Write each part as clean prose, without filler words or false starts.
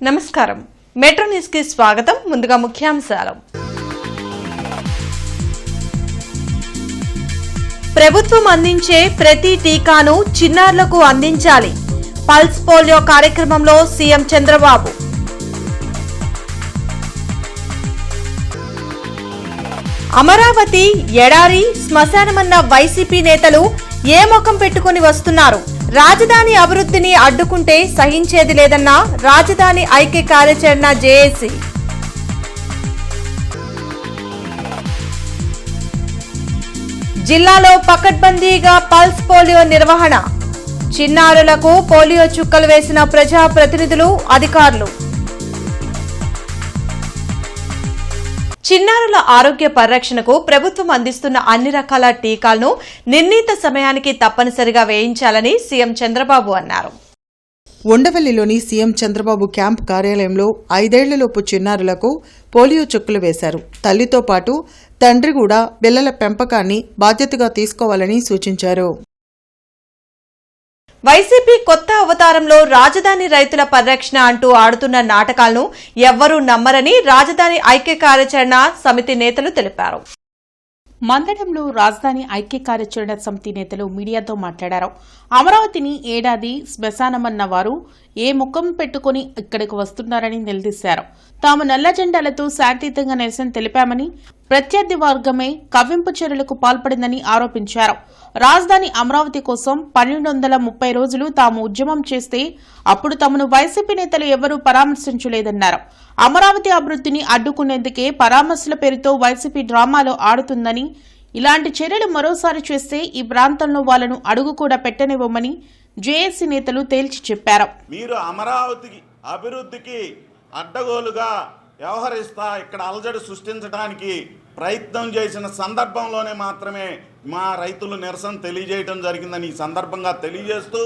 నమస్కారం metro news కి స్వాగతం ముందుగా ముఖ్యాంశాలు ప్రభుత్వం అందించే ప్రతి టీకాను చిన్నారులకు అందించాలి పల్స్ పోలియో కార్యక్రమంలో సీఎం చంద్రబాబు అమరావతి ఎడారి శ్మశానమన్న వైసీపీ నేతలు ఏ ముఖం పెట్టుకుని వస్తున్నారు రాజధాని అభివృద్ధిని అడ్డుకుంటే సహించేది లేదన్న రాజధాని ఐక్య కార్యాచరణ జేఏసీ జిల్లాలో పకడ్బందీగా పల్స్ పోలియో నిర్వహణ చిన్నారులకు పోలియో చుక్కలు వేసిన ప్రజా ప్రతినిధులు అధికారులు చిన్నారుల ఆరోగ్య పరిరక్షణకు ప్రభుత్వం అందిస్తున్న అన్ని రకాల టీకాలను నిర్ణీత సమయానికి తప్పనిసరిగా వేయించాలని సీఎం చంద్రబాబు అన్నారు. ఉండవల్లిలోని సీఎం చంద్రబాబు క్యాంప్ కార్యాలయంలో 5 ఏళ్లలోపు చిన్నారులకు పోలియో చుక్కలు వేశారు. తల్లితో పాటు తండ్రి కూడా పిల్లల పెంపకాన్ని బాధ్యతగా తీసుకోవాలని సూచించారు. వైసీపీ కొత్త అవతారంలో రాజధాని రైతుల పరిరక్షణ అంటూ ఆడుతున్న నాటకాలను ఎవ్వరూ నమ్మరని రాజధాని ఐక్య కార్యాచరణ సమితి నేతలు తెలిపారు. మందడంలో రాజధాని ఐక్య కార్యాచరణ సమితి నేతలు మీడియాతో మాట్లాడారు. అమరావతిని ఏడాది శ్మశానమన్న వారు ఏ ముఖం పెట్టుకుని ఇక్కడికి వస్తున్నారని నిలదీశారు. తాము నల్ల జెండాలతో శాంతియుతంగా నిరసన తెలిపామని, ప్రత్యర్థి వర్గమే కవ్వింపు చర్యలకు పాల్పడిందని ఆరోపించారు. రాజధాని అమరావతి కోసం 1230 రోజులు తాము ఉద్యమం చేస్తే అప్పుడు తమను వైసీపీ నేతలు ఎవరూ పరామర్శించలేదన్నారు. అమరావతి అభివృద్ధిని అడ్డుకునేందుకే పరామర్శల పేరుతో వైసీపీ డ్రామాలో ఆడుతుందని, ఇలాంటి చర్యలు మరోసారి చేస్తే ఈ ప్రాంతంలో వాళ్లను అడుగు కూడా పెట్టనివ్వమని జేఏసీ నేతలు తేల్చి చెప్పారు. మీరు అమరావతి అభివృద్ధికి అడ్డగోలుగా వ్యవహరిస్తా ఇక్కడ అలజడి సృష్టించడానికి ప్రయత్నం చేసిన సందర్భంలోనే మాత్రమే మా రైతులు నిరసన తెలియజేయడం జరిగిందని ఈ సందర్భంగా తెలియజేస్తూ,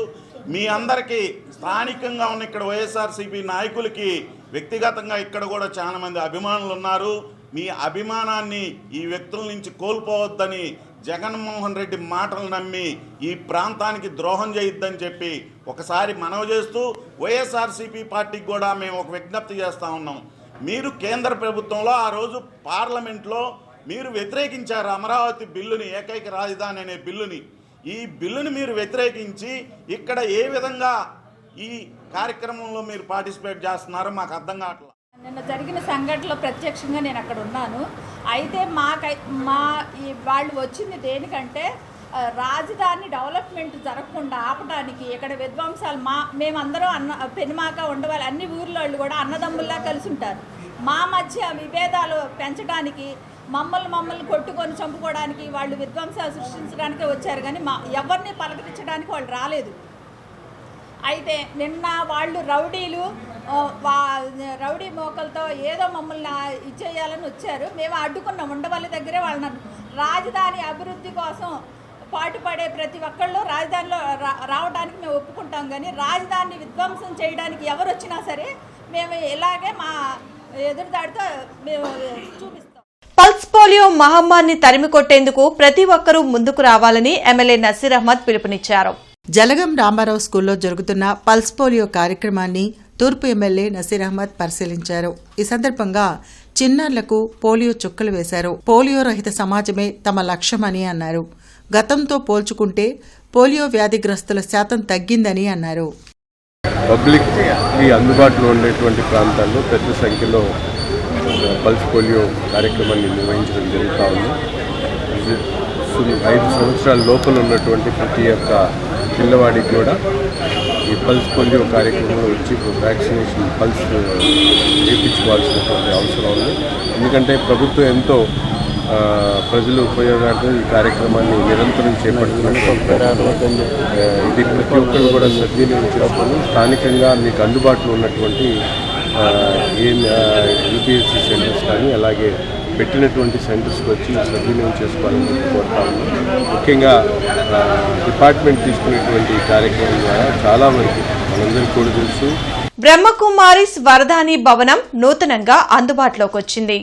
మీ అందరికీ స్థానికంగా ఉన్న ఇక్కడ వైఎస్ఆర్సీపీ నాయకులకి వ్యక్తిగతంగా ఇక్కడ కూడా చాలా మంది అభిమానులు ఉన్నారు. మీ అభిమానాన్ని ఈ వ్యక్తుల నుంచి కోల్పోవద్దని, జగన్మోహన్ రెడ్డి మాటలు నమ్మి ఈ ప్రాంతానికి ద్రోహం చేయొద్దని చెప్పి ఒకసారి మనవి చేస్తూ, వైఎస్ఆర్సీపీ పార్టీకి కూడా మేము ఒక విజ్ఞప్తి చేస్తూ ఉన్నాం. మీరు కేంద్ర ప్రభుత్వంలో ఆ రోజు పార్లమెంట్లో మీరు వ్యతిరేకించారు అమరావతి బిల్లుని, ఏకైక రాజధాని అనే బిల్లుని. ఈ బిల్లుని మీరు వ్యతిరేకించి ఇక్కడ ఏ విధంగా ఈ కార్యక్రమంలో మీరు పార్టిసిపేట్ చేస్తున్నారో మాకు అర్థం కావట్లేదు. నిన్న జరిగిన సంఘటనలో ప్రత్యక్షంగా నేను అక్కడ ఉన్నాను. అయితే వాళ్ళు వచ్చింది దేనికంటే రాజధాని డెవలప్మెంట్ జరగకుండా ఆపడానికి, ఇక్కడ విధ్వంసాలు మేమందరం పెనుమాక ఉండవాలి, అన్ని ఊర్లోళ్ళు కూడా అన్నదమ్ముల్లా కలిసి ఉంటారు. మా మధ్య విభేదాలు పెంచడానికి, మమ్మల్ని కొట్టుకొని చంపుకోవడానికి, వాళ్ళు విధ్వంసాలు సృష్టించడానికే వచ్చారు. కానీ ఎవరిని పలకరించడానికి వాళ్ళు రాలేదు. అయితే నిన్న వాళ్ళు రౌడీ మోకలతో ఏదో మమ్మల్ని ఇచ్చేయాలని వచ్చారు. మేము అడ్డుకున్నాం. ఉండవల్లి దగ్గరే వాళ్ళని రాజధాని అభివృద్ధి కోసం పాటుపడే ప్రతి ఒక్కళ్ళు రాజధానిలో రావడానికి మేము ఒప్పుకుంటాం. కానీ రాజధానిని విధ్వంసం చేయడానికి ఎవరు వచ్చినా సరే మేము ఇలాగే మా ఎదురుదాడితో మేము చూపిస్తాం. పల్స్ పోలియో మహమ్మారిని తరిమి కొట్టేందుకు ప్రతి ఒక్కరూ ముందుకు రావాలని ఎమ్మెల్యే నసీర్ అహ్మద్ పిలుపునిచ్చారు. జలగం రామారావు స్కూల్లో జరుగుతున్న పల్స్ పోలియో కార్యక్రమాన్ని తూర్పు ఎమ్మెల్యే నసీర్ అహ్మద్ పరిశీలించారు. ఈ సందర్భంగా చిన్నారులకు పోలియో చుక్కలు వేశారు. పోలియో రహిత సమాజమే తమ లక్ష్యమని అన్నారు. గతంతో పోల్చుకుంటే పోలియో వ్యాధిగ్రస్తుల శాతం తగ్గిందని అన్నారు. పబ్లిక్ అందుబాటులో ఉండేటువంటి ప్రాంతాల్లో పెద్ద సంఖ్యలో పల్స్ పోలియో కార్యక్రమాన్ని నిర్వహించడం జరుగుతూ ఉంది. 5 సంవత్సరాల లోపల ఉన్నటువంటి ప్రతి ఒక్క పిల్లవాడికి కూడా ఈ పల్స్ పోలియో కార్యక్రమంలో వచ్చి వ్యాక్సినేషన్ పల్స్ వేయించుకోవాల్సినటువంటి అవసరం ఉంది. ఎందుకంటే ప్రభుత్వం ఎంతో ప్రజలు ఉపయోగార్థం ఈ కార్యక్రమాన్ని నిరంతరం చేపడుతున్నారు. ఇది ప్రతి ఒక్కరు కూడా సద్వినియోగం చేసుకొని స్థానికంగా మీకు అందుబాటులో ఉన్నటువంటి యూపీఎస్సీ సెంటర్స్ కానీ అలాగే పెట్టినటువంటి సెంటర్స్కి వచ్చి సద్వినియోగం చేసుకోవాలని కోరుతా ఉన్నాం. ముఖ్యంగా డిపార్ట్మెంట్ తీసుకునేటువంటి కార్యక్రమం ద్వారా చాలా వరకు మనందరికీ కూడా తెలుసు. బ్రహ్మకుమారిస్ వరదాని భవనం నూతనంగా అందుబాటులోకి వచ్చింది.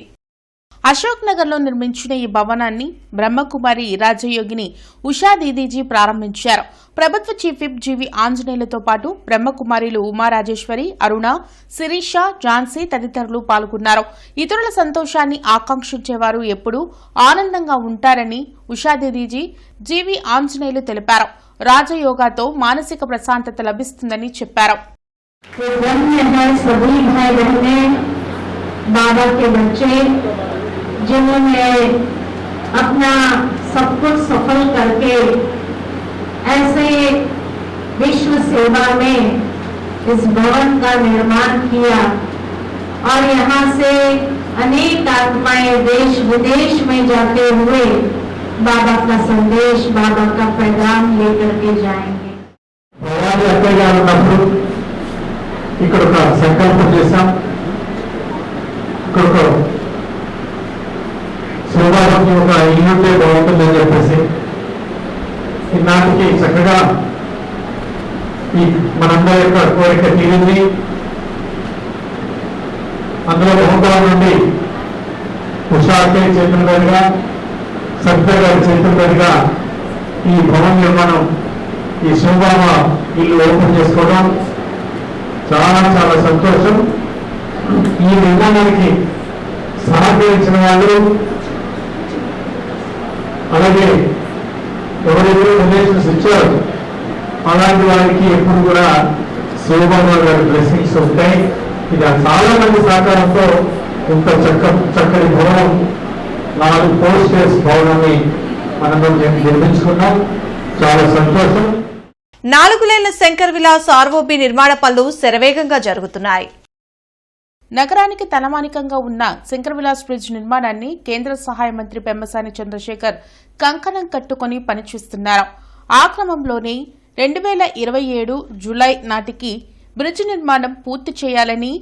అశోక్ నగర్లో నిర్మించిన ఈ భవనాన్ని బ్రహ్మకుమారి రాజయోగిని ఉషా దీదీజీ ప్రారంభించారు. ప్రభుత్వ చీఫ్ విప్ జీవి ఆంజనేయులతో పాటు బ్రహ్మకుమారిలు ఉమారాజేశ్వరి, అరుణ, శిరీష, ఝాన్సీ తదితరులు పాల్గొన్నారు. ఇతరుల సంతోషాన్ని ఆకాంక్షించేవారు ఎప్పుడూ ఆనందంగా ఉంటారని ఉషా దీదీజీ జీవి ఆంజనేయులు తెలిపారు. రాజయోగాతో మానసిక ప్రశాంతత లభిస్తుందని చెప్పారు. बाबा के बच्चे जिन्होंने अपना सब कुछ सफल करके ऐसे विश्व सेवा में इस भवन का निर्माण किया और यहाँ से अनेक आत्माएं देश विदेश में जाते हुए बाबा का संदेश, बाबा का पैगाम लेकर के जाएंगे. ఇక్కడ ఒక సంకల్పం చేశాం. ఇక్కడ శివబాబాకి ఒక ఇల్లు ఉంటే బాగుంటుందని చెప్పేసి ఈనాటికి చక్కగా ఈ మనందరి యొక్క కోరిక తీరింది. అందులో బహుకాలం నుండి ఉషాకే చేతుల మీదుగా, సత్య గారి చేతుల మీదుగా ఈ భవన నిర్మాణం, ఈ శివబాబా ఇల్లు ఓపెన్ చేసుకోవడం చాలా చాలా సంతోషం. ఈ నిర్మాణానికి సహకరించిన వాళ్ళు, అలాగే ఎవరైతే డొనేషన్స్ ఇచ్చారో అలాంటి వారికి ఎప్పుడు కూడా శివబాబా గారి బ్లెస్సింగ్స్ ఉంటాయి. ఇది చాలా మంది సహకారంతో ఇంత చక్కటి భవనం, 4 పోస్టర్స్ భవనాన్ని మనం నిర్మించుకున్నాం. చాలా సంతోషం. 4 లేన్ల శంకర్ విలాస్ ఆర్ఓబి నిర్మాణ పనులు శరవేగంగా జరుగుతున్నాయి. నగరానికి తలమానికంగా ఉన్న శంకర్ విలాస్ బ్రిడ్జ్ నిర్మాణాన్ని కేంద్ర సహాయ మంత్రి పెమ్మసాని చంద్రశేఖర్ కంకణం కట్టుకుని పనిచేస్తున్నారు. ఆ క్రమంలోనే 2027 జూలై నాటికి బ్రిడ్జ్ నిర్మాణం పూర్తి చేయాలని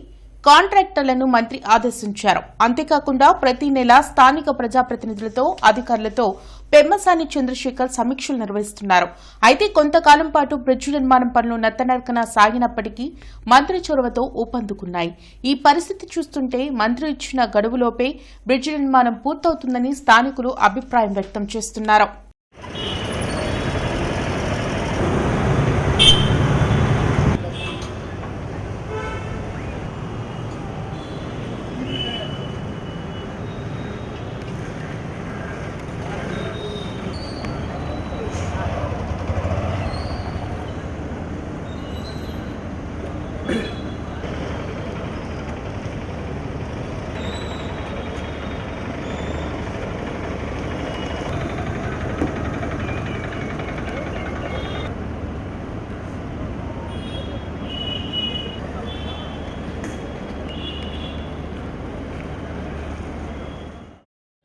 కాంట్రాక్టర్లను మంత్రి ఆదేశించారు. అంతేకాకుండా ప్రతి నెల స్థానిక ప్రజాప్రతినిధులతో, అధికారులతో పెమ్మసాని చంద్రశేఖర్ సమీక్షలు నిర్వహిస్తున్నారు. అయితే కొంతకాలం పాటు బ్రిడ్జ్ నిర్మాణం పనులు నత్తనడకన సాగినప్పటికీ మంత్రి చొరవతో ఊపందుకున్నాయి. ఈ పరిస్థితి చూస్తుంటే మంత్రి ఇచ్చిన గడువులోపే బ్రిడ్జ్ నిర్మాణం పూర్తవుతుందని స్థానికులు అభిప్రాయం వ్యక్తం చేస్తున్నారు.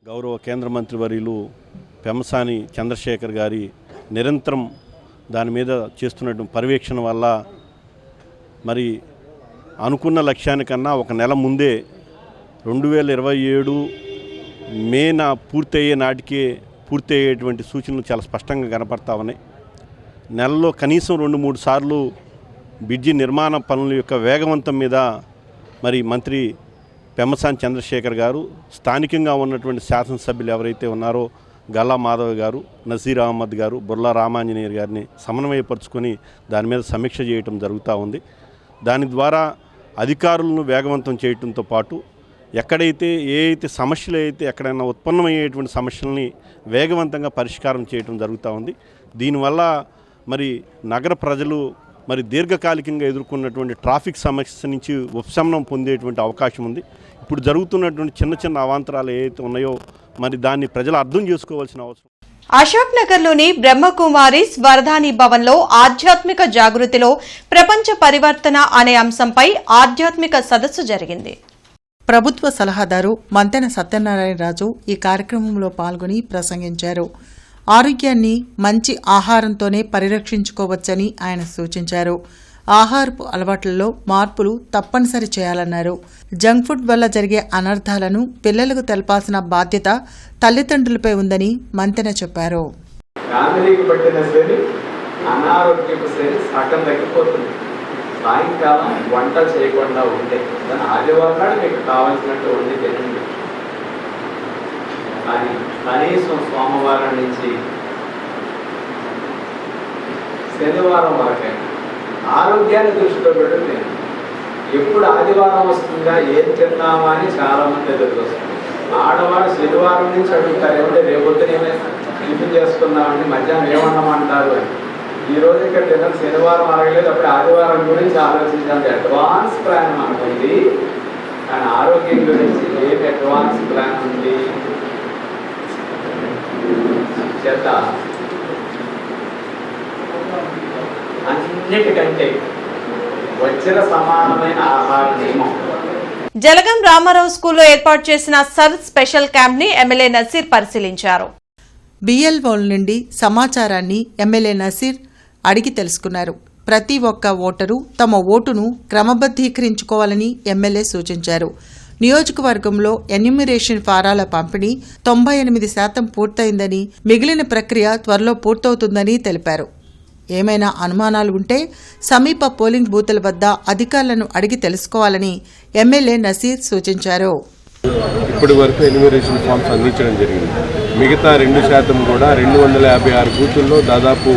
గౌరవ కేంద్ర మంత్రివర్యులు పెమ్మసాని చంద్రశేఖర్ గారి నిరంతరం దాని మీద చేస్తున్నటువంటి పర్యవేక్షణ వల్ల మరి అనుకున్న లక్ష్యానికన్నా ఒక నెల ముందే 2027 మేన పూర్తయ్యే నాటికే పూర్తయ్యేటువంటి సూచనలు చాలా స్పష్టంగా కనపడతా ఉన్నాయి. నెలలో కనీసం 2-3 సార్లు బ్రిడ్జి నిర్మాణ పనుల యొక్క వేగవంతం మీద మరి మంత్రి పెమ్మసాని చంద్రశేఖర్ గారు, స్థానికంగా ఉన్నటువంటి శాసనసభ్యులు ఎవరైతే ఉన్నారో గల్లా మాధవ్ గారు, నజీర్ అహ్మద్ గారు, బుర్లా రామాంజనేయర్ గారిని సమన్వయపరుచుకొని దాని మీద సమీక్ష చేయటం జరుగుతూ ఉంది. దాని ద్వారా అధికారులను వేగవంతం చేయడంతో పాటు ఎక్కడైతే సమస్యలు అయితే ఎక్కడైనా ఉత్పన్నమయ్యేటువంటి సమస్యల్ని వేగవంతంగా పరిష్కారం చేయడం జరుగుతూ ఉంది. దీనివల్ల మరి నగర ప్రజలు మరి దీర్ఘకాలికంగా ఎదుర్కొన్నటువంటి ట్రాఫిక్ సమస్య నుంచి ఉపశమనం పొందేటువంటి అవకాశం ఉంది. ఇప్పుడు జరుగుతున్నటువంటి చిన్న చిన్న అవాంతరాలు ఏవైతే ఉన్నాయో మరి దాన్ని ప్రజలు అర్థం చేసుకోవాల్సిన అవసరం. అశోక్ నగర్లోని బ్రహ్మకుమారిస్ వరదాని భవన్లో ఆధ్యాత్మిక జాగృతిలో ప్రపంచ పరివర్తన అనే అంశంపై ఆధ్యాత్మిక సదస్సు జరిగింది. ప్రభుత్వ సలహాదారు మంతెన సత్యనారాయణరాజు ఈ కార్యక్రమంలో పాల్గొని ప్రసంగించారు. ఆరోగ్యాన్ని మంచి ఆహారంతోనే పరిరక్షించుకోవచ్చని ఆయన సూచించారు. ఆహారపు అలవాట్లలో మార్పులు తప్పనిసరి చేయాలన్నారు. జంక్ ఫుడ్ వల్ల జరిగే అనర్థాలను పిల్లలకు తెలపాల్సిన బాధ్యత తల్లిదండ్రులపై ఉందని మంతెన చెప్పారు. సాయంకాలం వంట చేయకుండా ఉంటే దాని ఆదివారం మీకు కావాల్సినట్టు వండి తినండి. కానీ కనీసం సోమవారం నుంచి శనివారం వరకే ఆరోగ్యాన్ని దృష్టిలో పెట్టి ఎప్పుడు ఆదివారం వస్తుందా ఏం తిన్నామా అని చాలా మంది ఎదురు వస్తుంది. ఆడవాళ్ళు శనివారం నుంచి అడుగుతారు, ఏమంటే రేపొద్దున ఏమైనా టిఫిన్ చేసుకున్నామని, మధ్యాహ్నం ఏమన్నామంటారు అని. ఈ రోజు ఇక్కడ డిన్నర్ శనివారం అడగలేదు, అప్పుడు ఆదివారం గురించి ఆలోచించాలి. అడ్వాన్స్ ప్లాన్ మనకుంది, కానీ ఆరోగ్యం గురించి ఏమి అడ్వాన్స్ ప్లాన్ ఉంది చేత అన్నిటికంటే వజ్ర సమానమైన ఆహార నియమం. జలగం రామారావు స్కూల్లో ఏర్పాటు చేసిన సర్ స్పెషల్ క్యాంప్ ని ఎమ్మెల్యే నసీర్ పరిశీలించారు. బిఎల్ఓల నుండి సమాచారాన్ని ఎమ్మెల్యే నసీర్ అడిగి తెలుసుకున్నారు. ప్రతి ఒక్క ఓటరు తమ ఓటును క్రమబద్దీకరించుకోవాలని ఎమ్మెల్యే సూచించారు. నియోజకవర్గంలో ఎన్యూమరేషన్ ఫారాల పంపిణీ 98% పూర్తయిందని, మిగిలిన ప్రక్రియ త్వరలో పూర్తవుతుందని తెలిపారు. ఏమైనా అనుమానాలు ఉంటే సమీప పోలింగ్ బూతుల వద్ద అధికారులను అడిగి తెలుసుకోవాలని ఎమ్మెల్యే నసీర్ సూచించారు. ఇప్పటి వరకు ఎన్యూమరేషన్ ఫామ్స్ అందించడం జరిగింది. మిగతా 2% కూడా 256 బూతుల్లో దాదాపు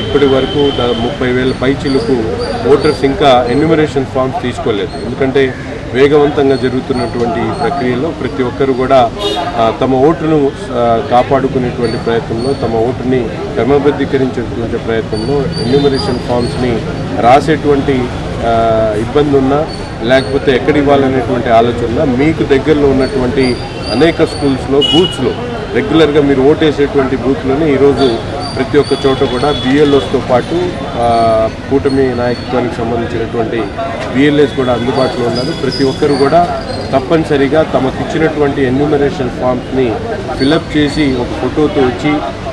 ఇప్పటి వరకు 30,000 పైచిలకు ఓటర్స్ ఇంకా ఎన్యూమరేషన్ ఫామ్స్ తీసుకోలేదు. ఎందుకంటే వేగవంతంగా జరుగుతున్నటువంటి ఈ ప్రక్రియలో ప్రతి ఒక్కరు కూడా తమ ఓటును కాపాడుకునేటువంటి ప్రయత్నంలో, తమ ఓటుని క్రమబద్ధీకరించేటువంటి ప్రయత్నంలో ఎన్యూమరేషన్ ఫామ్స్ని రాసేటువంటి ఇబ్బంది ఉన్నా, లేకపోతే ఎక్కడ ఇవ్వాలనేటువంటి ఆలోచన మీకు దగ్గరలో ఉన్నటువంటి అనేక స్కూల్స్లో బూత్స్లో రెగ్యులర్గా మీరు ఓటేసేటువంటి బూత్లోనే ఈరోజు ప్రతి ఒక్క చోట కూడా బిఎల్ఓస్తో పాటు కూటమి నాయకత్వానికి సంబంధించినటువంటి బిఎల్ఏస్ కూడా అందుబాటులో ఉన్నారు. ప్రతి ఒక్కరు కూడా తప్పనిసరిగా తమకిచ్చినటువంటి ఎన్యూమరేషన్ ఫామ్స్ని ఫిలప్ చేసి ఒక ఫోటోతో వచ్చి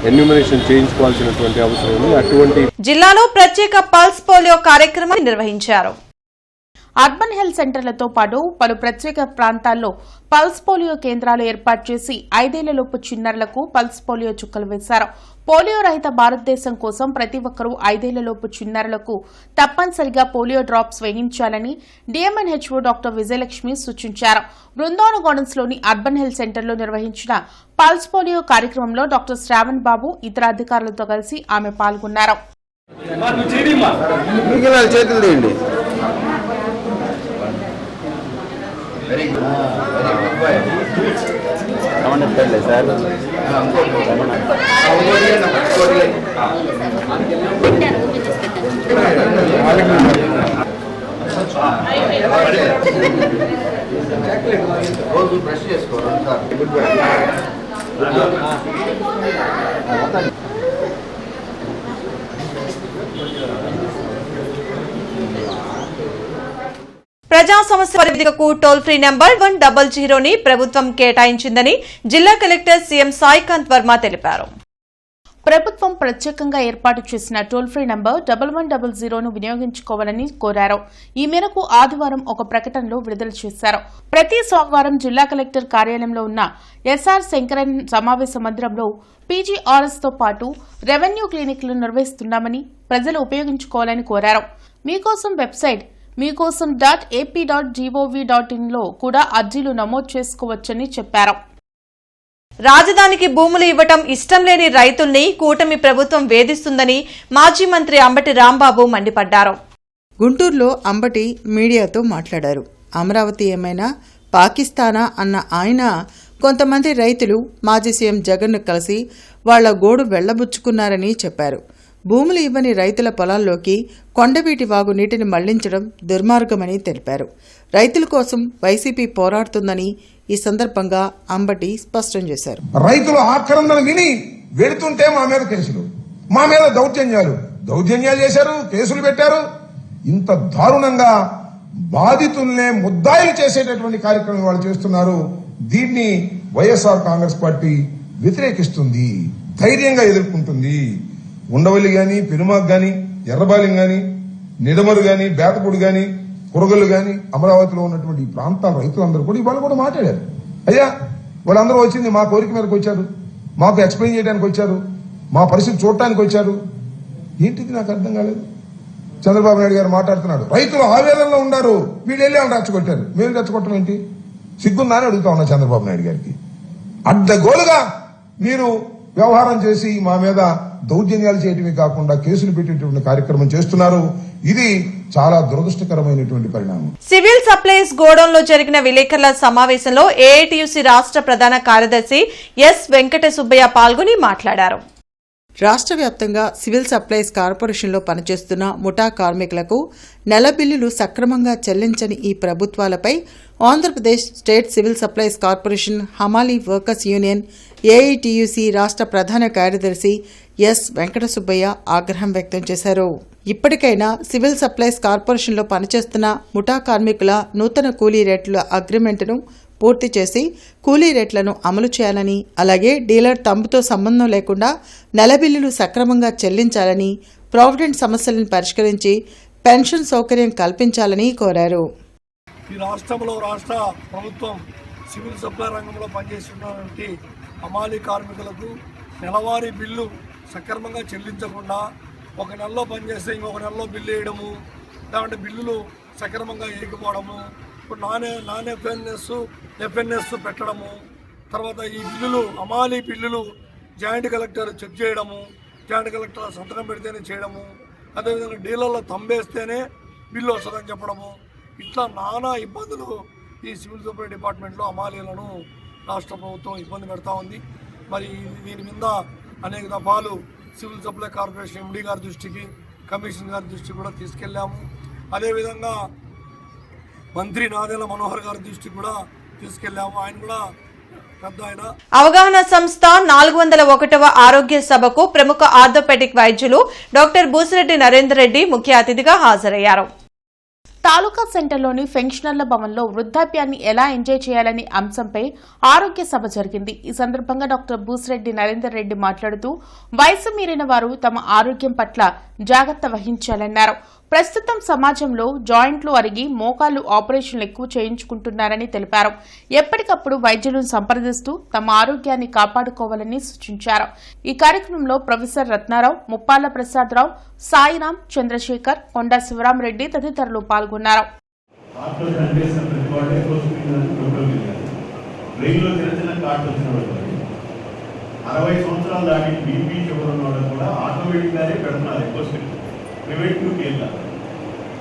ఎన్యూమరేషన్ చేయించుకోవాల్సినటువంటి అవసరం ఉంది. అటువంటి జిల్లాలో ప్రత్యేక పల్స్ పోలియో కార్యక్రమాన్ని నిర్వహించారు. అర్బన్ హెల్త్ సెంటర్లతో పాటు పలు ప్రత్యేక ప్రాంతాల్లో పల్స్ పోలియో కేంద్రాలు ఏర్పాటు చేసి 5 ఏళ్లలోపు చిన్నారులకు పల్స్ పోలియో చుక్కలు వేశారు. పోలియో రహిత భారతదేశం కోసం ప్రతి ఒక్కరూ 5 ఏళ్లలోపు చిన్నారులకు తప్పనిసరిగా పోలియో డ్రాప్స్ వేయించాలని డిఎంఎన్హెచ్ఓ డాక్టర్ విజయలక్ష్మి సూచించారు. బృందావన గార్డెన్స్లోని అర్బన్ హెల్త్ సెంటర్లో నిర్వహించిన పల్స్ పోలియో కార్యక్రమంలో డాక్టర్ శ్రావణ్ బాబు ఇతర అధికారులతో కలిసి ఆమె పాల్గొన్నారు. రోజు బ్రష్ చేసుకోవాలి సార్. Good bye. ప్రజా సమస్య పరిధికు టోల్ ఫ్రీ నెంబర్ 100ని ప్రభుత్వం కేటాయించిందని జిల్లా కలెక్టర్ సీఎం సాయికాంత్ వర్మ తెలిపారు. ప్రభుత్వం ప్రత్యేకంగా ఏర్పాటు చేసిన టోల్ ఫ్రీ నంబర్ 1100ను వినియోగించుకోవాలని కోరారు. ఈ మేరకు ఆదివారం ఒక ప్రకటనలో విడుదల చేశారు. ప్రతి సోమవారం జిల్లా కలెక్టర్ కార్యాలయంలో ఉన్న ఎస్ఆర్ శంకరన్ సమావేశ మందిరంలో పీజీఆర్ఎస్తో పాటు రెవెన్యూ క్లినిక్లు నిర్వహిస్తున్నామని ప్రజలు ఉపయోగించుకోవాలని కోరారు. మీకోసం వెబ్సైట్ meekosam.ap.gov.in లో కూడా అర్జీలు నమోదు చేసుకోవచ్చని చెప్పారు. రాజధానికి భూములు ఇవ్వటం ఇష్టం లేని రైతుల్ని కూటమి ప్రభుత్వం వేధిస్తుందని మాజీ మంత్రి అంబటి రాంబాబు మండిపడ్డారు. గుంటూరులో అంబటి మీడియాతో మాట్లాడారు. అమరావతి ఏమైనా పాకిస్తానా అన్న ఆయన కొంతమంది రైతులు మాజీ సీఎం జగన్ను కలిసి వాళ్ల గోడు వెళ్లబుచ్చుకున్నారని చెప్పారు. భూములు ఇవ్వని రైతుల పొలాల్లోకి కొండవీటి వాగు నీటిని మళ్లించడం దుర్మార్గమని తెలిపారు. రైతుల కోసం వైసీపీ పోరాడుతుందని ఈ సందర్భంగా అంబటి స్పష్టం చేశారు. రైతులు ఆక్రందన విని వెళుతుంటే మా మీద కేసులు, మా మీద దౌర్జన్యాలు చేశారు, కేసులు పెట్టారు. ఇంత దారుణంగా బాధితుల్నే ముద్దాయిలు చేసేటటువంటి కార్యక్రమం వాళ్ళు చేస్తున్నారు. దీన్ని వైఎస్ఆర్ కాంగ్రెస్ పార్టీ వ్యతిరేకిస్తుంది, ధైర్యంగా ఎదుర్కొంటుంది. ఉండవల్లి గాని, పెనుమాక్ గాని, ఎర్రబాలెం గాని, నిడమరు గాని, బేతపూడి గాని, కురగల్లు గాని, అమరావతిలో ఉన్నటువంటి ఈ ప్రాంతాల రైతులందరూ కూడా ఇవాళ కూడా మాట్లాడారు. అయ్యా వాళ్ళందరూ వచ్చింది మా కోరిక మేరకు వచ్చారు, మాకు ఎక్స్ప్లెయిన్ చేయడానికి వచ్చారు, మా పరిస్థితి చూడటానికి వచ్చారు. ఏంటిది నాకు అర్థం కాలేదు. చంద్రబాబు నాయుడు గారు మాట్లాడుతున్నాడు, రైతులు ఆవేదనలో ఉన్నారు, వీళ్ళు వెళ్ళి వాళ్ళు రెచ్చగొట్టారు. మేము రెచ్చగొట్టడం ఏంటి? సిగ్గుందా అని అడుగుతా ఉన్నా చంద్రబాబు నాయుడు గారికి. అడ్డగోలుగా మీరు వ్యవహారం చేసి మా మీద దౌర్జన్యాలు చేయటమే కాకుండా కేసులు పెట్టేటువంటి కార్యక్రమం చేస్తున్నారు. ఇది చాలా దురదృష్టకరమైనటువంటి పరిణామం. సివిల్ సప్లైస్ గోడౌన్లో జరిగిన విలేకరుల సమావేశంలో ఏఐటియుసి రాష్ట్ర ప్రధాన కార్యదర్శి ఎస్ వెంకట సుబ్బయ్య పాల్గొని మాట్లాడారు. రాష్ట్ర వ్యాప్తంగా సివిల్ సప్లైస్ కార్పొరేషన్లో పనిచేస్తున్న ముఠా కార్మికులకు నెల బిల్లులు సక్రమంగా చెల్లించని ఈ ప్రభుత్వాలపై Andhra Pradesh state civil supplies corporation హమాలీ వర్కర్స్ యూనియన్ ఏఐటియుసి రాష్ట్ర ప్రధాన కార్యదర్శి ఎస్ వెంకట సుబ్బయ్య ఆగ్రహం వ్యక్తం చేశారు. ఇప్పటికైనా సివిల్ సప్లైస్ కార్పొరేషన్లో పనిచేస్తున్న ముఠా కార్మికుల నూతన కూలీ రేట్ల అగ్రిమెంట్ను పూర్తి చేసి కూలీ రేట్లను అమలు చేయాలని, అలాగే డీలర్ తంబుతో సంబంధం లేకుండా నెల బిల్లులు సక్రమంగా చెల్లించాలని, ప్రావిడెంట్ సమస్యలను పరిష్కరించి పెన్షన్ సౌకర్యం కల్పించాలని కోరారు. ఈ రాష్ట్రంలో రాష్ట్ర ప్రభుత్వం సివిల్ సప్లై రంగంలో పనిచేస్తున్నటువంటి హమాలీ కార్మికులకు నెలవారీ బిల్లు సక్రమంగా చెల్లించకుండా ఒక నెలలో పనిచేస్తే ఇంకొక నెలలో బిల్లు వేయడము, లేదంటే బిల్లులు సక్రమంగా వేయకపోవడము, ఇప్పుడు నాన్ ఎఫ్ఎన్ఎస్ పెట్టడము, తర్వాత ఈ బిల్లులు హమాలీ బిల్లులు జాయింట్ కలెక్టర్ చెక్ చేయడము, జాయింట్ కలెక్టర్ సంతకం పెడితేనే చేయడము, అదేవిధంగా డీలర్లో తంబేస్తేనే బిల్లు వస్తుందని చెప్పడము, ఇట్లా నానా ఇబ్బందులు ఈ సివిల్ సప్లై డిపార్ట్మెంట్లో హమాలీలను రాష్ట్ర ప్రభుత్వం ఇబ్బంది పెడతా ఉంది. మరి దీని మీద అనేక దఫాలు సివిల్ సప్లై కార్పొరేషన్ ఎండీ గారి దృష్టికి, కమిషనర్ గారి దృష్టికి కూడా తీసుకెళ్లాము. అదేవిధంగా మంత్రి నాదెళ్ల మనోహర్ గారి దృష్టికి కూడా తీసుకెళ్లాము. ఆయన కూడా పెద్ద ఆయన. అవగాహన సంస్థ 401వ ఆరోగ్య సభకు ప్రముఖ ఆర్థోపెడిక్ వైద్యులు డాక్టర్ బూసిరెడ్డి నరేందర్ రెడ్డి ముఖ్య అతిథిగా హాజరయ్యారు. తాలూకా సెంటర్లోని పెన్షనర్ల భవన్లో వృద్ధాప్యాన్ని ఎలా ఎంజాయ్ చేయాలనే అంశంపై ఆరోగ్య సభ జరిగింది. ఈ సందర్భంగా డాక్టర్ బూసిరెడ్డి నరేందర్ రెడ్డి మాట్లాడుతూ వయసు మీరిన వారు తమ ఆరోగ్యం పట్ల జాగ్రత్త వహించాలన్నారు. ప్రస్తుతం సమాజంలో జాయింట్లు అరిగి మోకాళ్లు ఆపరేషన్లు ఎక్కువ చేయించుకుంటున్నారని తెలిపారు. ఎప్పటికప్పుడు వైద్యులను సంప్రదిస్తూ తమ ఆరోగ్యాన్ని కాపాడుకోవాలని సూచించారు. ఈ కార్యక్రమంలో ప్రొఫెసర్ రత్నారావు, ముప్పాళ్ల ప్రసాదరావు, సాయిరాం, చంద్రశేఖర్, కొండా శివరామరెడ్డి తదితరులు పాల్గొన్నారు. Preventive care.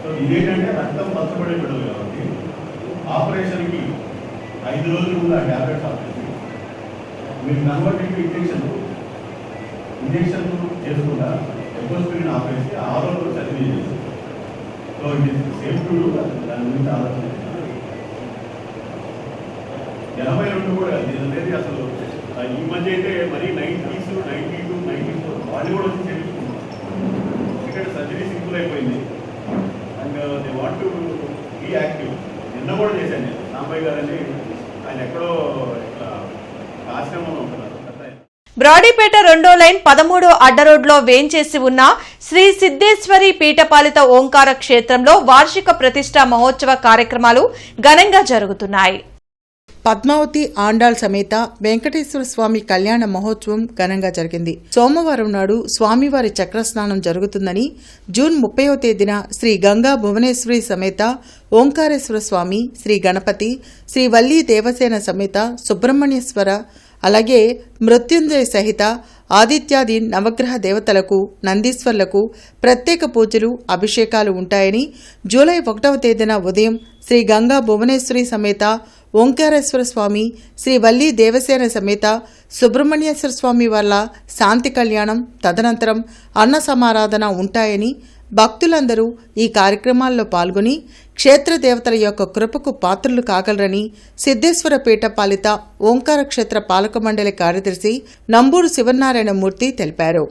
సో ఇదేంటంటే రక్తం పచ్చబడే బిడ్డలు కాబట్టి ఆపరేషన్కి 5 రోజుల ముందు ఆ ట్యాబ్లెట్స్ ఆపరేషన్ మీరు కన్వర్ట్ ఇంజెక్షన్ చేసుకుంటా ఎకోస్పిరిన్ ఆపరేసి 6 రోజులు సర్జరీ చేస్తారు. So it is safe to do. దాని గురించి ఆలోచన 82 కూడా దీని అసలు ఈ మధ్య అయితే మరీ 90s, 92, 94 వాళ్ళు కూడా వచ్చి చేయించుకుంటారు. సర్జరీ సింపుల్ అయిపోయింది and they want to be active. నిన్న కూడా చేశాను నేను. సాంబయ్య గారని ఆయన ఎక్కడో ఆశ్రమంలో ఉంటున్నారు. బ్రాడీపేట 2వ లైన్ 13వ అడ్డరోడ్లో వేంచేసి ఉన్న శ్రీ సిద్ధేశ్వరి పీఠపాలిత ఓంకార క్షేత్రంలో వార్షిక ప్రతిష్ఠా మహోత్సవ కార్యక్రమాలు ఘనంగా జరుగుతున్నాయి. పద్మావతి ఆండాళ్ సమేత వెంకటేశ్వర స్వామి కళ్యాణ మహోత్సవం ఘనంగా జరిగింది. సోమవారం నాడు స్వామివారి చక్రస్నానం జరుగుతుందని, జూన్ 30వ తేదీన శ్రీ గంగా భువనేశ్వరి సమేత ఓంకారేశ్వర స్వామి, శ్రీ గణపతి, శ్రీ వల్లీ దేవసేన సమేత సుబ్రహ్మణ్యేశ్వర, అలాగే మృత్యుంజయ సహిత ఆదిత్యాది నవగ్రహ దేవతలకు, నందీశ్వర్లకు ప్రత్యేక పూజలు, అభిషేకాలు ఉంటాయని, జూలై 1వ తేదీన ఉదయం శ్రీ గంగా భువనేశ్వరి సమేత ఓంకారేశ్వర స్వామి, శ్రీ వల్లీ దేవసేన సమేత సుబ్రహ్మణ్యేశ్వర స్వామి వల్ల శాంతి కళ్యాణం, తదనంతరం అన్న సమారాధన ఉంటాయని, భక్తులందరూ ఈ కార్యక్రమాల్లో పాల్గొని క్షేత్ర దేవతల యొక్క కృపకు పాత్రులు కాగలరని సిద్ధేశ్వర పీఠ పాలిత ఓంకార క్షేత్ర పాలక మండలి కార్యదర్శి నంబూరు శివనారాయణమూర్తి తెలిపారు.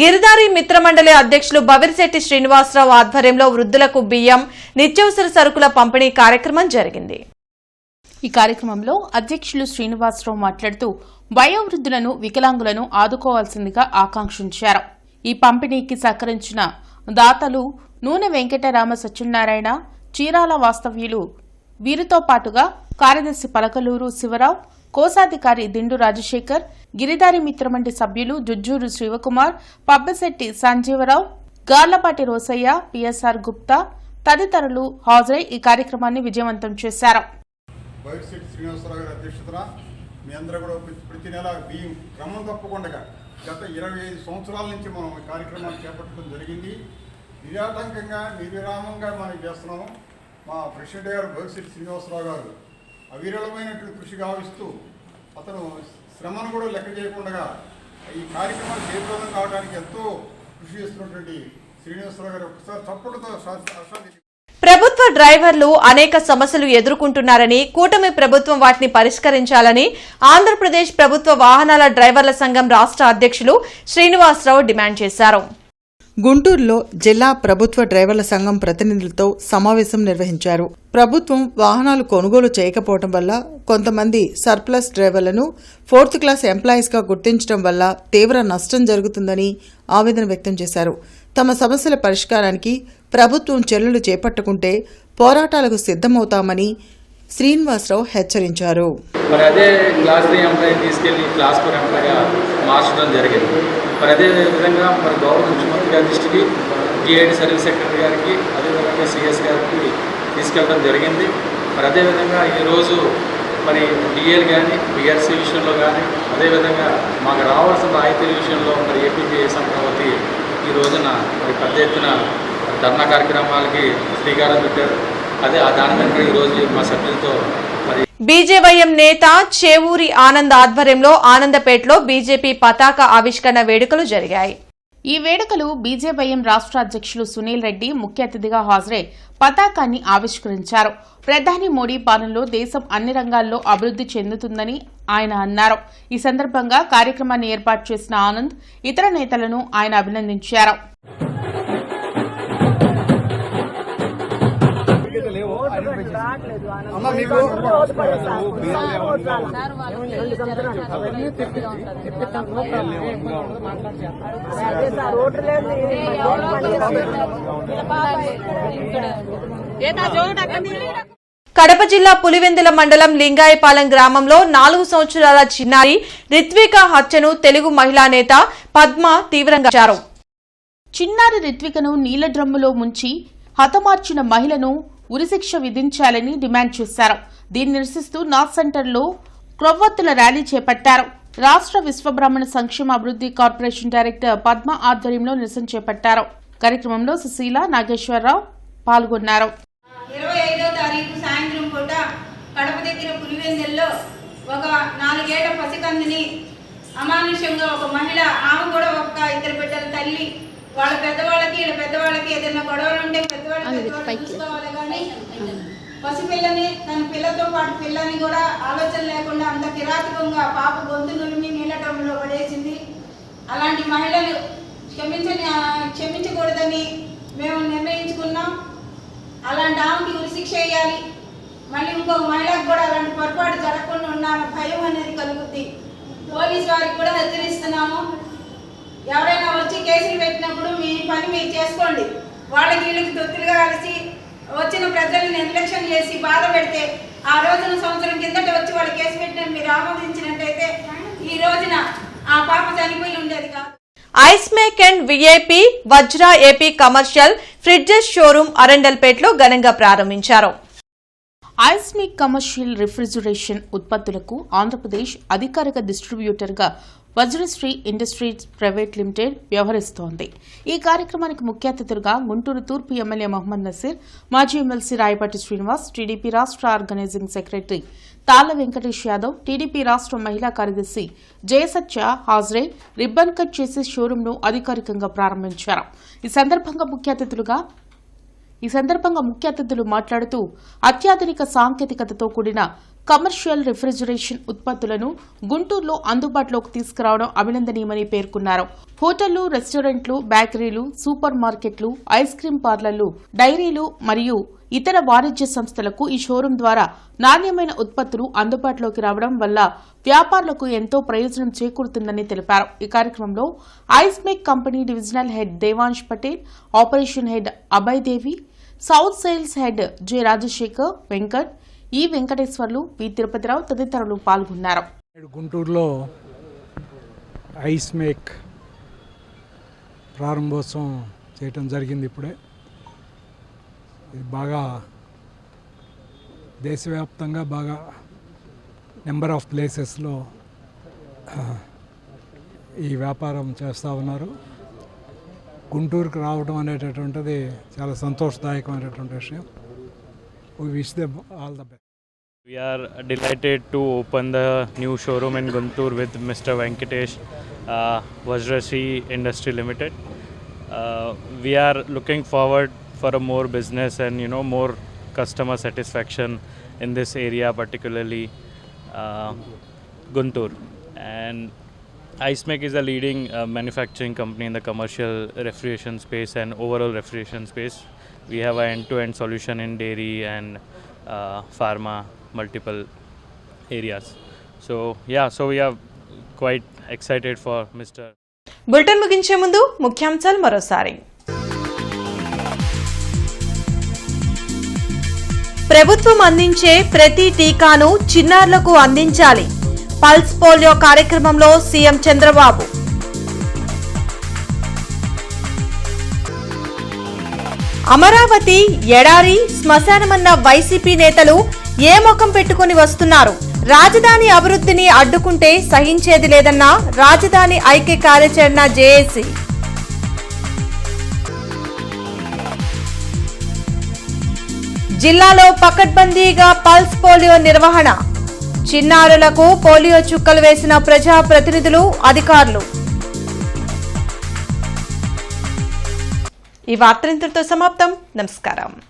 గిరిదారి మిత్రమండలి అధ్యక్షులు బవిరిశెట్టి శ్రీనివాసరావు ఆధ్వర్యంలో వృద్ధులకు బియ్యం, నిత్యావసర సరుకుల పంపిణీ కార్యక్రమం జరిగింది. ఈ కార్యక్రమంలో అధ్యక్షులు శ్రీనివాసరావు మాట్లాడుతూ వయోవృద్ధులను, వికలాంగులను ఆదుకోవాల్సిందిగా ఆకాంక్షించారు. ఈ పంపిణీకి సహకరించిన దాతలు నూనె వెంకటరామ సత్యనారాయణ, చీరాల వాస్తవ్యులు వీరితో పాటుగా కార్యదర్శి పలకలూరు శివరావు, కోశాధికారి దిండు రాజశేఖర్, గిరిదారి మిత్రమంటి సభ్యులు జుజ్జూరు శివకుమార్, పబ్బశెట్టి సంజీవరావు, గార్లపాటి రోసయ్య, పిఎస్ఆర్ గుప్తా తదితరులు హాజరై ఈ కార్యక్రమాన్ని విజయవంతం చేశారు. బైర్శెట్టి శ్రీనివాసరావు గారి అధ్యక్షతన మీ అందరూ కూడా ప్రతి నెల బియ్యం క్రమం తప్పకుండా గత 25 సంవత్సరాల నుంచి మనం ఈ కార్యక్రమాన్ని చేపట్టడం జరిగింది. నిరాటంకంగా నిర్విరామంగా మనం చేస్తున్నాము. మా ప్రెసిడెంట్ గారు బైర్శెట్టి శ్రీనివాసరావు గారు అవిరళమైనటువంటి కృషి గావిస్తూ అతను శ్రమను కూడా లెక్క చేయకుండా ఈ కార్యక్రమాలు జయప్రదం కావడానికి ఎంతో కృషి చేస్తున్నటువంటి శ్రీనివాసరావు గారు ఒకసారి చప్పట్లతో హర్షాన్ని. ప్రభుత్వ డ్రైవర్లు అనేక సమస్యలు ఎదుర్కొంటున్నారని, కూటమి ప్రభుత్వం వాటిని పరిష్కరించాలని ఆంధ్రప్రదేశ్ ప్రభుత్వ వాహనాల డ్రైవర్ల సంఘం రాష్ట్ర అధ్యక్షులు శ్రీనివాసరావు డిమాండ్ చేశారు. గుంటూరులో జిల్లా ప్రభుత్వ డ్రైవర్ల సంఘం ప్రతినిధులతో సమావేశం నిర్వహించారు. ప్రభుత్వం వాహనాలు కొనుగోలు చేయకపోవడం వల్ల కొంతమంది సర్ప్లస్ డ్రైవర్లను 4th క్లాస్ ఎంప్లాయీస్గా గుర్తించడం వల్ల తీవ్ర నష్టం జరుగుతుందని ఆవేదన వ్యక్తం చేశారు. తమ సమస్యల పరిష్కారానికి ప్రభుత్వం చర్యలు చేపట్టకుంటే పోరాటాలకు సిద్ధమవుతామని శ్రీనివాసరావు హెచ్చరించారు. మరి అదే క్లాస్ 3 ఎంప్లాయీ తీసుకెళ్లి క్లాస్ 4 ఎంప్లాయీగా మార్చడం జరిగింది. మరి అదే విధంగా మరి గౌరవ ముఖ్యమంత్రి గారి దృష్టికి, డిఐడి సర్వీస్ సెక్రటరీ గారికి, అదేవిధంగా సిఎస్ గారికి తీసుకెళ్ళడం జరిగింది. మరి అదేవిధంగా ఈరోజు మరి డిఏలు కానీ, బిఆర్సీ విషయంలో కానీ, అదేవిధంగా మాకు రావాల్సిన రాయితీల విషయంలో మరి ఏపీపీఎస్ అమరావతి ఈ రోజున మరి పెద్ద ఎత్తున ధర్నా కార్యక్రమాలకి శ్రీకారం చుట్టారు. అదే దాని వెనుక ఈరోజు మా సభ్యులతో మరి బీజేవైఎం నేత చేవూరి ఆనంద్ ఆధ్వర్యంలో ఆనందపేటలో బీజేపీ పతాక ఆవిష్కరణ వేడుకలు జరిగాయి. ఈ వేడుకలు బీజేవైఎం రాష్ట్ర అధ్యక్షులు సునీల్ రెడ్డి ముఖ్య అతిథిగా హాజరై పతాకాన్ని ఆవిష్కరించారు. ప్రధాని మోడీ పాలనలో దేశం అన్ని రంగాల్లో అభివృద్ధి చెందుతుందని ఆయన అన్నారు. ఈ సందర్భంగా కార్యక్రమాన్ని ఏర్పాటు చేసిన ఆనంద్ ఇతర నేతలను ఆయన అభినందించారు. కడప జిల్లా పులివెందుల మండలం లింగాయపాలెం గ్రామంలో 4 సంవత్సరాల చిన్నారి రిత్విక హత్యను తెలుగు మహిళా నేత పద్మ తీవ్రంగా చారు. చిన్నారి రిత్వికను నీళ్ల డ్రమ్ములో ముంచి హతమార్చిన మహిళను ఉరిశిక్ష విధించాలని డిమాండ్ చేశారు. దీన్ని నిరసిస్తూ నార్త్ సెంటర్లో క్రొవ్వొత్తుల ర్యాలీ చేపట్టారు. రాష్ట్ర విశ్వబ్రాహ్మణ సంక్షేమ అభివృద్ధి కార్పొరేషన్ డైరెక్టర్ పద్మ ఆధ్వర్యంలో నిరసన చేపట్టారు. కార్యక్రమంలో సుశీల, నాగేశ్వరరావు పాల్గొన్నారు. 25వ తారీఖు సాయంత్రం పూట కడప దగ్గర పులివెందుల్లో ఒక 4 ఏళ్ల పసికందుని అమానుష్యంగా ఒక మహిళ, ఆమె కూడా ఒక 2 బిడ్డల తల్లి, వాళ్ళ పెద్దవాళ్ళకి వీళ్ళ పెద్దవాళ్ళకి ఏదైనా గొడవలు ఉంటే పెద్దవాళ్ళకి చూసుకోవాలి కానీ పసిపిల్లని తన పిల్లతో పాటు పిల్లని కూడా ఆలోచన లేకుండా అంత కిరాతకంగా పాప గొంతు నులిమి నీళ్ళటంలో పడేసింది. అలాంటి మహిళలు క్షమించకూడదని మేము నిర్ణయించుకున్నాం. అలాంటి ఆమెకి ఉరిశిక్ష వేయాలి. మళ్ళీ ఇంకో మహిళకు కూడా అలాంటి పొరపాటు జరగకుండా ఉండాలని భయం అనేది కలుగుద్ది. పోలీసు వారికి కూడా హెచ్చరిస్తున్నాము. ఎవరైనా వచ్చి కేసులు పెట్టినప్పుడు మీ పని మీరు చేసుకోండి. వాళ్ళకి వీళ్ళకి తొత్తులుగా కలిసి వచ్చిన ప్రజల్ని నిర్లక్ష్యం చేసి బాధ పెడితే ఆ రోజున సంవత్సరం కిందట వచ్చి వాళ్ళు కేసు పెట్టిన మీరు ఆమోదించినట్టయితే ఈ రోజున ఆ పాప చనిపోయి ఉండేది కాదు. Icemake and VIP Vajra AP commercial fridges showroom అరండల్పేటలో ఘనంగా ప్రారంభించారు. ఐస్మేక్ కమర్షియల్ రిఫ్రిజిరేషన్ ఉత్పత్తులకు ఆంధ్రప్రదేశ్ అధికారిక డిస్ట్రిబ్యూటర్గా వజ్రశ్రీ ఇండస్ట్రీస్ ప్రైవేట్ లిమిటెడ్ వ్యవహరిస్తోంది. ఈ కార్యక్రమానికి ముఖ్య అతిథులుగా గుంటూరు తూర్పు ఎమ్మెల్యే మహమ్మద్ నసీర్, మాజీ ఎమ్మెల్సీ రాయపాటి శ్రీనివాస్, టీడీపీ రాష్ట్ర ఆర్గనైజింగ్ సెక్రటరీ తాళ్ల వెంకటేష్ యాదవ్, టీడీపీ రాష్ట్ర మహిళా కార్యదర్శి జయసత్య హాజరై రిబ్బన్ కట్ చేసి షోరూంను అధికారికంగా ప్రారంభించారు. ఈ సందర్భంగా ముఖ్య అతిథులు మాట్లాడుతూ అత్యాధునిక సాంకేతికతతో కూడిన కమర్షియల్ రిఫ్రిజిరేషన్ ఉత్పత్తులను గుంటూరులో అందుబాటులోకి తీసుకురావడం అభినందనీయమని పేర్కొన్నారు. హోటళ్లు, రెస్టారెంట్లు, బేకరీలు, సూపర్ మార్కెట్లు, ఐస్ క్రీం పార్లర్లు, డైరీలు మరియు ఇతర వాణిజ్య సంస్థలకు ఈ షోరూం ద్వారా నాణ్యమైన ఉత్పత్తులు అందుబాటులోకి రావడం వల్ల వ్యాపారులకు ఎంతో ప్రయోజనం చేకూరుతుందని తెలిపారు. ఈ కార్యక్రమంలో Icemake company divisional head Devansh Patel, operation head Abhay Devi, south sales head J Rajasekhar, Venkat, E Venkateswarlu, P Tirupathirao తదితరులు పాల్గొన్నారు. గుంటూరులో ఐస్ మేక్ ప్రారంభోత్సవం చేయటం జరిగింది. ఇప్పుడే ఇది బాగా దేశవ్యాప్తంగా బాగా నెంబర్ ఆఫ్ ప్లేసెస్లో ఈ వ్యాపారం చేస్తూ ఉన్నారు. గుంటూరుకు రావడం అనేటటువంటిది చాలా సంతోషదాయకమైనటువంటి విషయం. We wish them all the best. We are delighted to open the new showroom in Guntur with Mr. Venkatesh, Vajrashri Industry Limited. We are looking forward for a more business and more customer satisfaction in this area, particularly Guntur. And IceMake is a leading manufacturing company in the commercial refrigeration space and overall refrigeration space. We have an end-to-end solution in dairy and pharma, multiple areas. So we are quite excited for Mr. Bulletin ముగించే ముందు ముఖ్యాంశాలు మరోసారి. ప్రభుత్వం అందించే ప్రతి టీకాను చిన్నారులకు అందించాలి. పల్స్ పోలియో కార్యక్రమంలో సీఎం చంద్రబాబు. అమరావతి ఎడారి శ్మశానమన్న వైసీపీ నేతలు ఏ ముఖం పెట్టుకుని వస్తున్నారు? రాజధాని అభివృద్ధిని అడ్డుకుంటే సహించేది లేదన్న రాజధాని ఐక్య కార్యాచరణ జేఏసీ. జిల్లాలో పకడ్బందీగా పల్స్ పోలియో నిర్వహణ. చిన్నారులకు పోలియో చుక్కలు వేసిన ప్రజా ప్రతినిధులు, అధికారులు. ఈ వార్తలింతటితో సమాప్తం. నమస్కారం.